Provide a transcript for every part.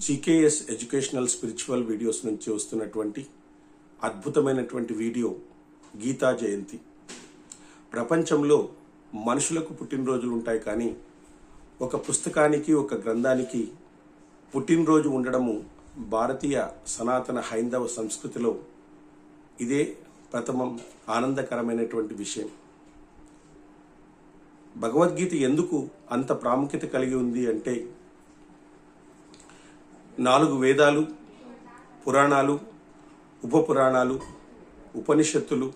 GKS educational spiritual videos నుంచి వస్తున్నటువంటి అద్భుతమైనటువంటి వీడియో గీతా జయంతి. ప్రపంచంలో మనుషులకు పుట్టినరోజులు ఉంటాయి, కానీ ఒక పుస్తకానికి ఒక గ్రంథానికి పుట్టినరోజు ఉండడము భారతీయ సనాతన హైందవ సంస్కృతిలో ఇదే ప్రథమం ఆనందకరమైనటువంటి విషయం. భగవద్గీత ఎందుకు అంత ప్రాముఖ్యత కలిగి ఉంది అంటే 4 వేదాలు, పురాణాలు, ఉపపురాణాలు, ఉపనిషత్తులు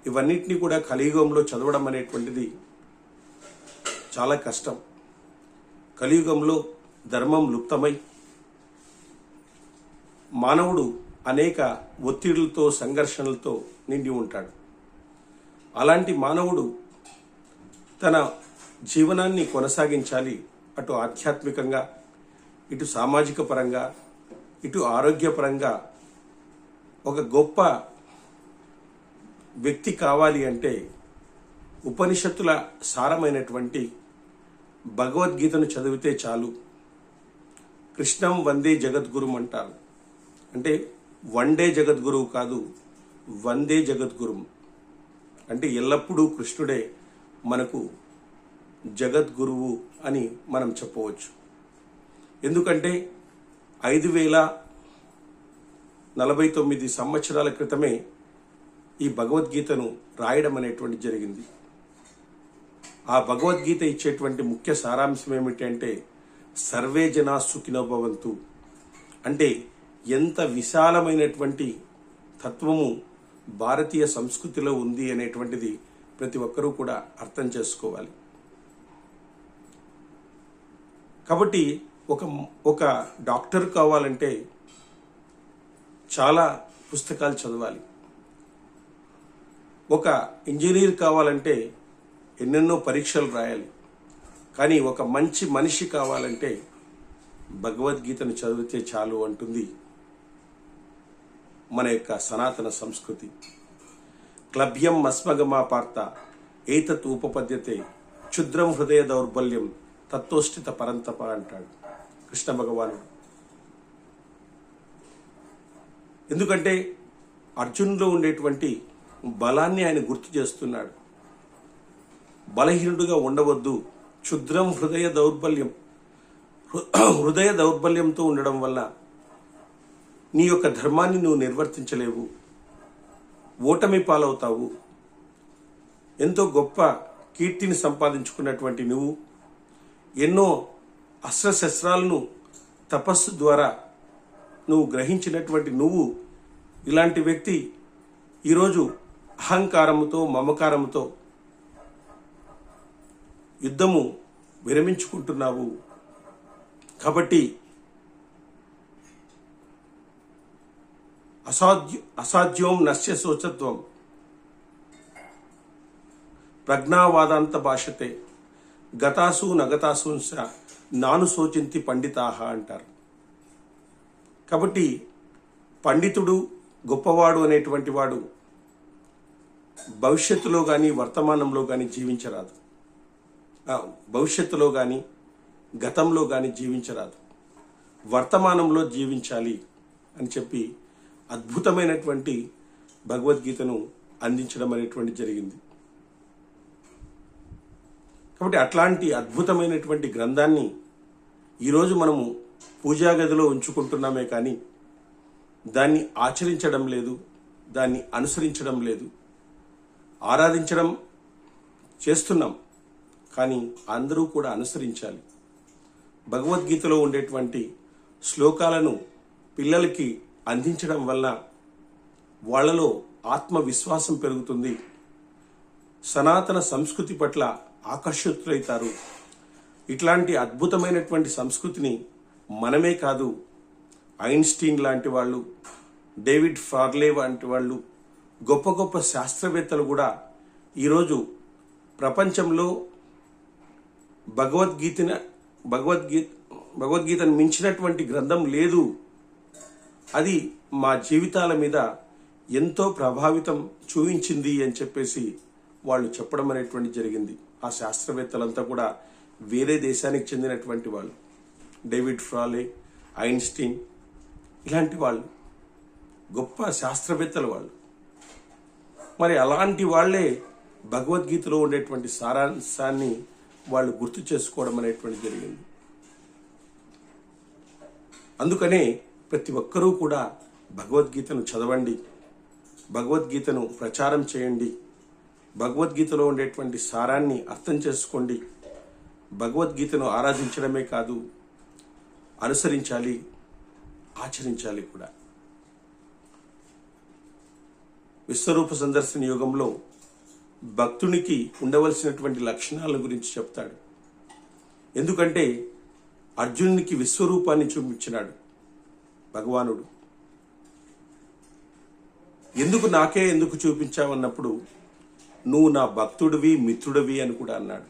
ఇవన్నిటినీ కూడా కలియుగంలో చదవడం అనేటువంటిది చాలా కష్టం. కలియుగంలో ధర్మం లుప్తమై మానవుడు అనేక ఒత్తిడులతో సంఘర్షణలతో నిండి ఉంటాడు. అలాంటి మానవుడు తన జీవనాన్ని కొనసాగించాలి, అటు ఆధ్యాత్మికంగా, ఇటు సామాజిక పరంగా, ఇటు ఆరోగ్యపరంగా ఒక గొప్ప వ్యక్తి కావాలి అంటే ఉపనిషత్తుల సారమైనటువంటి భగవద్గీతను చదివితే చాలు. కృష్ణం వందే జగద్గురుం అంటారు. అంటే వన్డే జగద్గురువు కాదు, వందే జగద్గురుం. అంటే ఎల్లప్పుడూ కృష్ణుడే మనకు జగద్గురువు అని మనం చెప్పవచ్చు. ఎందుకంటే 5049 సంవత్సరాల క్రితమే ఈ భగవద్గీతను రాయడం అనేటువంటి జరిగింది. ఆ భగవద్గీత ఇచ్చేటువంటి ముఖ్య సారాంశం ఏమిటంటే సర్వే జనా సుఖినో భవంతు. అంటే ఎంత విశాలమైనటువంటి తత్వము భారతీయ సంస్కృతిలో ఉంది అనేటువంటిది ప్రతి ఒక్కరూ కూడా అర్థం చేసుకోవాలి. కాబట్టి ఒక డాక్టర్ కావాలంటే చాలా పుస్తకాలు చదవాలి. ఒక ఇంజనీర్ కావాలంటే ఎన్నెన్నో పరీక్షలు రాయాలి. కానీ ఒక మంచి మనిషి కావాలంటే భగవద్గీతను చదివితే చాలు అంటుంది మన యొక్క సనాతన సంస్కృతి. క్లభ్యం అస్మగమా పార్త ఏతత్ ఉపపద్యతే క్షుద్రం హృదయ దౌర్బల్యం తత్వోష్ఠిత పరంతప అంటాడు కృష్ణ భగవానుడు. ఎందుకంటే అర్జునులో ఉండేటువంటి బలాన్ని ఆయన గుర్తు చేస్తున్నాడు. బలహీనుడుగా ఉండవద్దు, క్షుద్రం హృదయ దౌర్బల్యం. హృదయ దౌర్బల్యంతో ఉండడం వల్ల నీ యొక్క ధర్మాన్ని నువ్వు నిర్వర్తించలేవు, ఓటమి పాలవుతావు. ఎంతో గొప్ప కీర్తిని సంపాదించుకున్నటువంటి నువ్వు, ఎన్నో అస్త్రశస్త్రాలను తపస్సు ద్వారా నువ్వు గ్రహించినటువంటి నువ్వు, ఇలాంటి వ్యక్తి ఈరోజు అహంకారముతో మమకారముతో యుద్ధము విరమించుకుంటున్నావు. కాబట్టి అసాధ్యం నశ్య శోచత్వం ప్రజ్ఞావాదాంత భాషతే గతాసు నగతాసుంశ నాను శోచింతి పండితాహ అంటారు. కాబట్టి పండితుడు, గొప్పవాడు అనేటువంటి వాడు భవిష్యత్తులో కానీ వర్తమానంలో కానీ జీవించరాదు, భవిష్యత్తులో కానీ గతంలో కానీ జీవించరాదు, వర్తమానంలో జీవించాలి అని చెప్పి అద్భుతమైనటువంటి భగవద్గీతను అందించడం అనేటువంటి జరిగింది. కాబట్టి అట్లాంటి అద్భుతమైనటువంటి గ్రంథాన్ని ఈరోజు మనము పూజా గదిలో ఉంచుకుంటున్నామే, కానీ దాన్ని ఆచరించడం లేదు, దాన్ని అనుసరించడం లేదు. ఆరాధించడం చేస్తున్నాం, కానీ అందరూ కూడా అనుసరించాలి. భగవద్గీతలో ఉండేటువంటి శ్లోకాలను పిల్లలకి అందించడం వల్ల వాళ్ళలో ఆత్మవిశ్వాసం పెరుగుతుంది, సనాతన సంస్కృతి పట్ల ఆకర్షితులవుతారు. ఇట్లాంటి అద్భుతమైనటువంటి సంస్కృతిని మనమే కాదు, ఐన్స్టీన్ లాంటి వాళ్ళు, డేవిడ్ ఫార్లే వంటి వాళ్ళు, గొప్ప గొప్ప శాస్త్రవేత్తలు కూడా ఈరోజు ప్రపంచంలో భగవద్గీతను మించినటువంటి గ్రంథం లేదు, అది మా జీవితాల మీద ఎంతో ప్రభావితం చూపించింది అని చెప్పేసి వాళ్ళు చెప్పడం అనేటువంటి జరిగింది. ఆ శాస్త్రవేత్తలంతా కూడా వేరే దేశానికి చెందినటువంటి వాళ్ళు. డేవిడ్ ఫ్రాలే, ఐన్స్టీన్ ఇలాంటి వాళ్ళు గొప్ప శాస్త్రవేత్తలు వాళ్ళు. మరి అలాంటి వాళ్ళే భగవద్గీతలో ఉండేటువంటి సారాంశాన్ని వాళ్ళు గుర్తు చేసుకోవడం అనేటువంటి జరిగింది. అందుకనే ప్రతి ఒక్కరూ కూడా భగవద్గీతను చదవండి, భగవద్గీతను ప్రచారం చేయండి, భగవద్గీతలో ఉండేటువంటి సారాన్ని అర్థం చేసుకోండి. భగవద్గీతను ఆరాధించడమే కాదు, అనుసరించాలి, ఆచరించాలి కూడా. విశ్వరూప సందర్శన యోగంలో భక్తునికి ఉండవలసినటువంటి లక్షణాల గురించి చెప్తాడు. ఎందుకంటే అర్జునునికి విశ్వరూపాన్ని చూపించినాడు భగవానుడు. ఎందుకు చూపించావన్నప్పుడు నువ్వు నా భక్తుడివి, మిత్రుడివి అని కూడా అన్నాడు.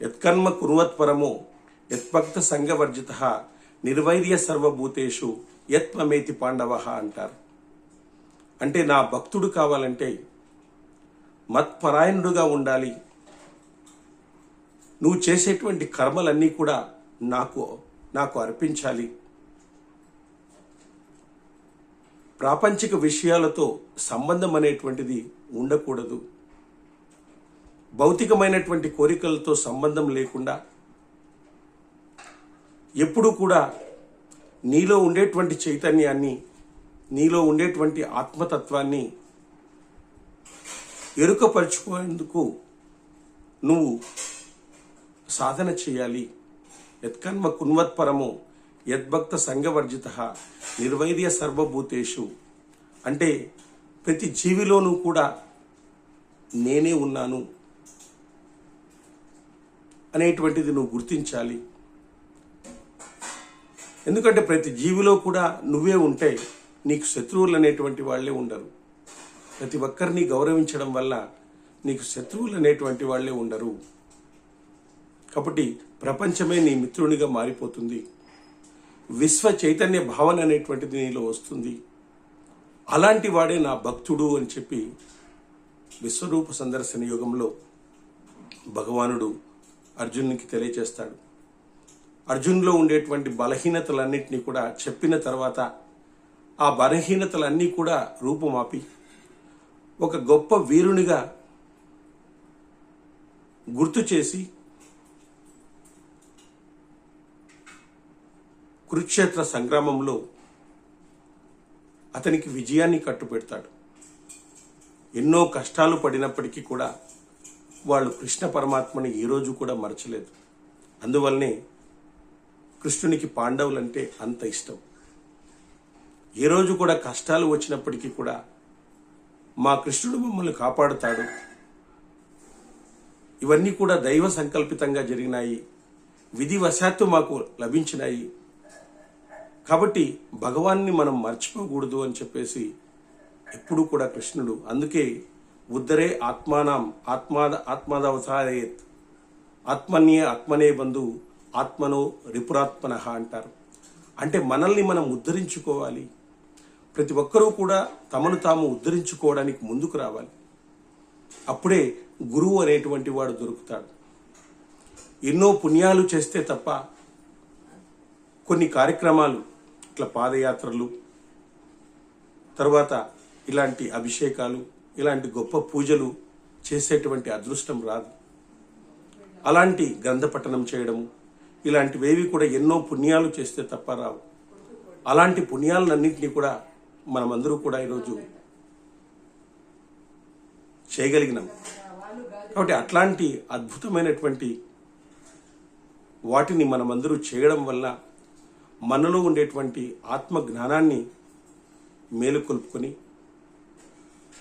యత్కర్మ కుర్వత్పరమో యత్భక్త సంగవర్జిత నిర్వైర్య సర్వభూతేషు యత్మమేతి పాండవ అంటారు. అంటే నా భక్తుడు కావాలంటే మత్పరాయణుడుగా ఉండాలి. నువ్వు చేసేటువంటి కర్మలన్నీ కూడా నాకు అర్పించాలి. ప్రాపంచిక విషయాలతో సంబంధం అనేటువంటిది ఉండకూడదు. భౌతికమైనటువంటి కోరికలతో సంబంధం లేకుండా ఎప్పుడూ కూడా నీలో ఉండేటువంటి చైతన్యాన్ని, నీలో ఉండేటువంటి ఆత్మతత్వాన్ని ఎరుకపరుచుకునేందుకు నువ్వు సాధన చేయాలి. యత్కర్మ కున్వత్పరము యద్భక్త సంగవర్జిత నిర్వైర్య సర్వభూతేషు అంటే ప్రతి జీవిలోనూ కూడా నేనే ఉన్నాను అనేటువంటిది నువ్వు గుర్తించాలి. ఎందుకంటే ప్రతి జీవిలో కూడా నువ్వే ఉంటే నీకు శత్రువులు అనేటువంటి వాళ్ళే ఉండరు. ప్రతి ఒక్కరిని గౌరవించడం వల్ల నీకు శత్రువులు అనేటువంటి వాళ్ళే ఉండరు. కాబట్టి ప్రపంచమే నీ మిత్రునిగా మారిపోతుంది. విశ్వ చైతన్య భావన అనేటువంటిది నీలో వస్తుంది. అలాంటి వాడే నా భక్తుడు అని చెప్పి విశ్వరూప సందర్శన యోగంలో భగవానుడు అర్జునునికి తెలియచేస్తాడు. అర్జునులో ఉండేటువంటి బలహీనతలన్నింటినీ కూడా చెప్పిన తర్వాత ఆ బలహీనతలన్నీ కూడా రూపుమాపి ఒక గొప్ప వీరునిగా గుర్తు చేసి కురుక్షేత్ర సంగ్రామంలో అతనికి విజయాన్ని కట్టుపెడతాడు. ఎన్నో కష్టాలు పడినప్పటికీ కూడా వాళ్ళు కృష్ణ పరమాత్మని ఈ రోజు కూడా మరచలేదు. అందువల్లనే కృష్ణునికి పాండవులంటే అంత ఇష్టం. ఏ రోజు కూడా కష్టాలు వచ్చినప్పటికీ కూడా మా కృష్ణుడు మమ్మల్ని కాపాడుతాడు, ఇవన్నీ కూడా దైవ సంకల్పితంగా జరిగినాయి, విధివశాత్తు మాకు లభించినాయి, కాబట్టి భగవాన్ని మనం మర్చిపోకూడదు అని చెప్పేసి ఎప్పుడు కూడా కృష్ణుడు, అందుకే ఉద్ధరే ఆత్మానం ఆత్మాదవసారేత్ ఆత్మన్యే ఆత్మనే బంధు ఆత్మనో రిపురాత్మన అంటారు. అంటే మనల్ని మనం ఉద్ధరించుకోవాలి. ప్రతి ఒక్కరూ కూడా తమను తాము ఉద్ధరించుకోవడానికి ముందుకు రావాలి. అప్పుడే గురువు అనేటువంటి వాడు దొరుకుతాడు. ఎన్నో పుణ్యాలు చేస్తే తప్ప కొన్ని కార్యక్రమాలు ఇట్లా పాదయాత్రలు, తర్వాత ఇలాంటి అభిషేకాలు, ఇలాంటి గొప్ప పూజలు చేసేటువంటి అదృష్టం రాదు. అలాంటి గ్రంథ పఠనం చేయడము ఇలాంటివేవి కూడా ఎన్నో పుణ్యాలు చేస్తే తప్ప రావు. అలాంటి పుణ్యాలన్నింటినీ కూడా మనమందరూ కూడా ఈరోజు చేయగలిగినాం. కాబట్టి అట్లాంటి అద్భుతమైనటువంటి వాటిని మనమందరూ చేయడం వల్ల మనలో ఉండేటువంటి ఆత్మ జ్ఞానాన్ని మేలుకొల్పుకొని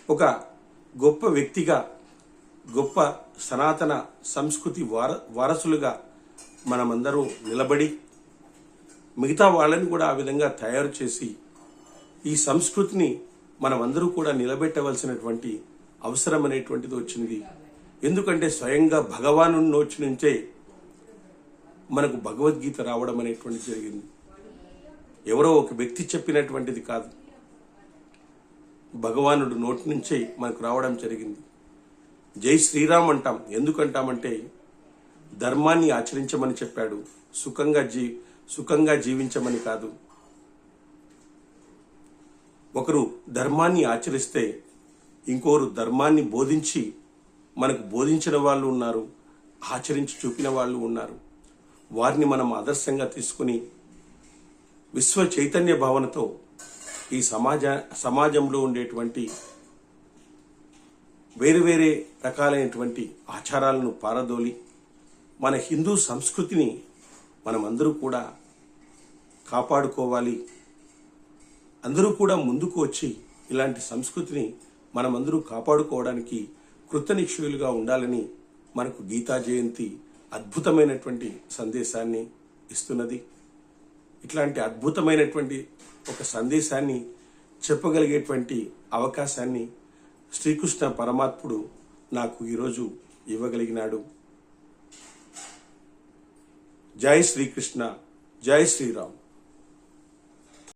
ఒక గొప్ప వ్యక్తిగా, గొప్ప సనాతన సంస్కృతి వారసులుగా మనమందరూ నిలబడి మిగతా వాళ్ళని కూడా ఆ విధంగా తయారు చేసి ఈ సంస్కృతిని మనమందరూ కూడా నిలబెట్టవలసినటువంటి అవసరం అనేటువంటిది వచ్చింది. ఎందుకంటే స్వయంగా భగవాను నోటి నుంచే మనకు భగవద్గీత రావడం అనేటువంటిది జరిగింది. ఎవరో ఒక వ్యక్తి చెప్పినటువంటిది కాదు, భగవానుడు నోటి నుంచే మనకు రావడం జరిగింది. జై శ్రీరామ్ అంటాం. ఎందుకంటామంటే ధర్మాన్ని ఆచరించమని చెప్పాడు, సుఖంగా జీవించమని కాదు. ఒకరు ధర్మాన్ని ఆచరిస్తే ఇంకోరు ధర్మాన్ని బోధించి మనకు బోధించిన వాళ్ళు ఉన్నారు, ఆచరించి చూపిన వాళ్ళు ఉన్నారు. వారిని మనం ఆదర్శంగా తీసుకుని విశ్వ చైతన్య భావనతో ఈ సమాజంలో ఉండేటువంటి వేరు వేరే రకాలైనటువంటి ఆచారాలను పారదోలి మన హిందూ సంస్కృతిని మనమందరూ కూడా కాపాడుకోవాలి. అందరూ కూడా ముందుకు వచ్చి ఇలాంటి సంస్కృతిని మనమందరూ కాపాడుకోవడానికి కృతనిశ్చయులుగా ఉండాలని మనకు గీతా జయంతి అద్భుతమైనటువంటి సందేశాన్ని ఇస్తున్నది. ఇట్లాంటి అద్భుతమైనటువంటి ఒక సందేశాన్ని చెప్పగలిగేటువంటి అవకాశాన్ని శ్రీకృష్ణ పరమాత్ముడు నాకు ఈరోజు ఇవ్వగలిగినాడు. జై శ్రీకృష్ణ, జై శ్రీరామ్.